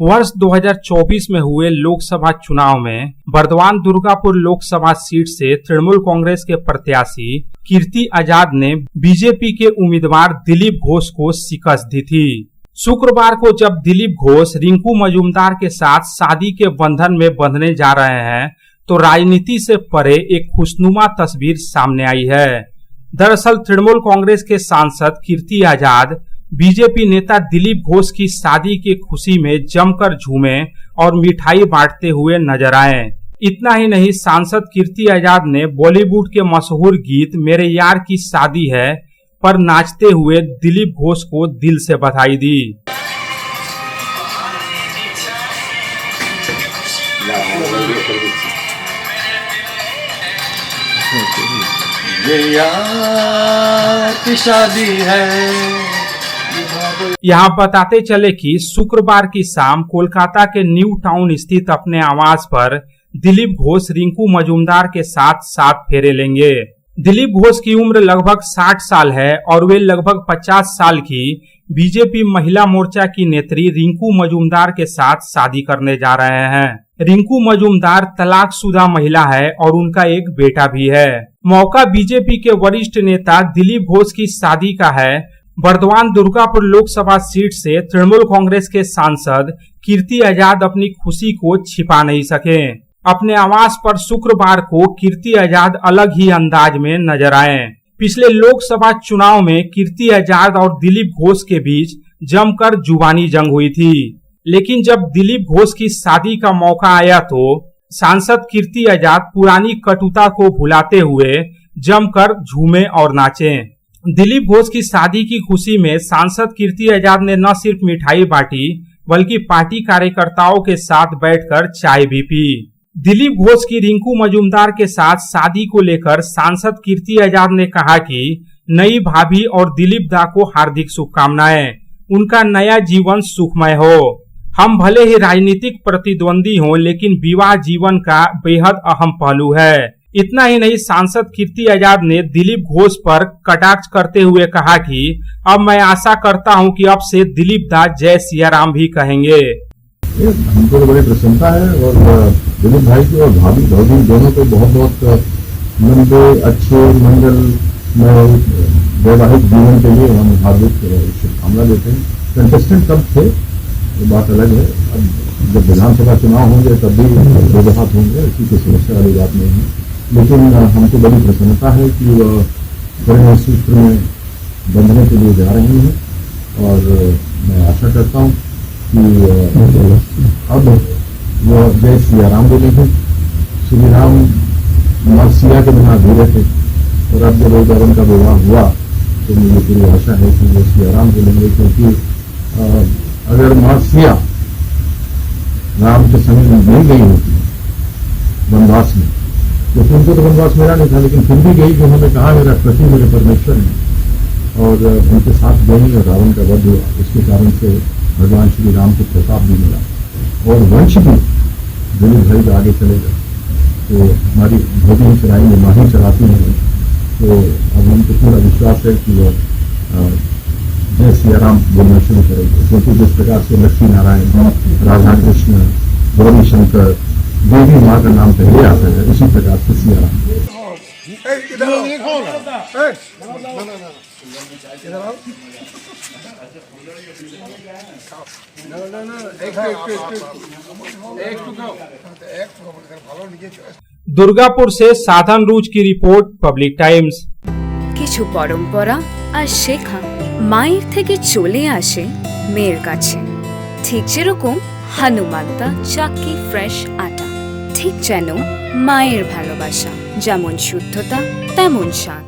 वर्ष 2024 में हुए लोकसभा चुनाव में बर्दवान दुर्गापुर लोकसभा सीट से तृणमूल कांग्रेस के प्रत्याशी कीर्ति आजाद ने बीजेपी के उम्मीदवार दिलीप घोष को शिकस्त दी थी। शुक्रवार को जब दिलीप घोष रिंकू मजूमदार के साथ शादी के बंधन में बंधने जा रहे हैं तो राजनीति से परे एक खुशनुमा तस्वीर सामने आई है। दरअसल तृणमूल कांग्रेस के सांसद कीर्ति आजाद बीजेपी नेता दिलीप घोष की शादी की खुशी में जमकर झूमे और मिठाई बांटते हुए नजर आए। इतना ही नहीं, सांसद कीर्ति आजाद ने बॉलीवुड के मशहूर गीत मेरे यार की शादी है पर नाचते हुए दिलीप घोष को दिल से बधाई दी। ये यार की शादी है। यहाँ बताते चले कि शुक्रवार की शाम कोलकाता के न्यू टाउन स्थित अपने आवास पर दिलीप घोष रिंकू मजूमदार के साथ 7 फेरे लेंगे। दिलीप घोष की उम्र लगभग 60 साल है और वे लगभग 50 साल की बीजेपी महिला मोर्चा की नेत्री रिंकू मजूमदार के साथ शादी करने जा रहे हैं। रिंकू मजूमदार तलाकशुदा महिला है और उनका एक बेटा भी है। मौका बीजेपी के वरिष्ठ नेता दिलीप घोष की शादी का है। बर्दवान दुर्गापुर लोकसभा सीट से तृणमूल कांग्रेस के सांसद कीर्ति आजाद अपनी खुशी को छिपा नहीं सके। अपने आवास पर शुक्रवार को कीर्ति आजाद अलग ही अंदाज में नजर आए। पिछले लोकसभा चुनाव में कीर्ति आजाद और दिलीप घोष के बीच जमकर जुबानी जंग हुई थी, लेकिन जब दिलीप घोष की शादी का मौका आया तो सांसद कीर्ति आजाद पुरानी कटुता को भुलाते हुए जमकर झूमे और नाचे। दिलीप घोष की शादी की खुशी में सांसद कीर्ति आजाद ने न सिर्फ मिठाई बांटी बल्कि पार्टी कार्यकर्ताओं के साथ बैठकर चाय भी पी। दिलीप घोष की रिंकू मजूमदार के साथ शादी को लेकर सांसद कीर्ति आजाद ने कहा कि नई भाभी और दिलीप दा को हार्दिक शुभकामनाएं, उनका नया जीवन सुखमय हो। हम भले ही राजनीतिक प्रतिद्वंदी हों लेकिन विवाह जीवन का बेहद अहम पहलू है। इतना ही नहीं, सांसद कीर्ति आजाद ने दिलीप घोष पर कटाक्ष करते हुए कहा कि अब मैं आशा करता हूं कि अब से दिलीप दा जय सिया राम भी कहेंगे। हमको तो बड़ी प्रसन्नता है और दिलीप भाई को और भाभी दोनों को बहुत बहुत लंबे अच्छे मंगल में वैवाहिक जीवन के लिए हम हार्दिक शुभकामना देते हैं। कंटेस्टेंट कब थे ये बात अलग है, अब जब विधानसभा चुनाव होंगे तब भी दो हाथ होंगे, इसी की समस्या वाली बात नहीं है। लेकिन हमको बड़ी प्रसन्नता है कि वह परिणय सूत्र में बंधने के लिए जा रही हैं और मैं आशा करता हूं कि अब वह जय सिया राम बोलेंगे। श्री राम मां सिया के बिना अधूरे थे और अब जब एक उनका विवाह हुआ तो मुझे पूरी आशा है कि वो सिया राम बोलेंगे, क्योंकि अगर मां सिया राम के संग नहीं गई होती वनवास में तो उनको तो वनवास मेरा नहीं था, लेकिन फिर भी गई कि उन्होंने कहा मेरा पति मेरे परमेश्वर है और उनके साथ गई और रावण का वध हुआ। इसके कारण से भगवान श्री राम को प्रताप भी मिला और वंश भी दिलीप भाई का आगे चलेगा। तो हमारी धोबी चराएंगे, माही चराती हैं, तो अब हमको पूरा विश्वास है कि वो जय सिया राम बोलना शुरू करेंगे, क्योंकि जिस प्रकार से लक्ष्मी नारायण, राधा कृष्ण, गौरी शंकर, देवी माँ का नाम पहले आता है, उसी प्रकार से सिया राम। दुर्गापुर से साधन रूज की रिपोर्ट, पब्लिक टाइम्स। কিছু পরম্পরা আর শেখা মায়ের থেকে চলে আসে মেয়ের কাছে, ঠিক যেরকম হনুমান্তা চাক্কি ফ্রেশ আটা, ঠিক যেন মায়ের ভালোবাসা, যেমন শুদ্ধতা তেমন স্বাদ।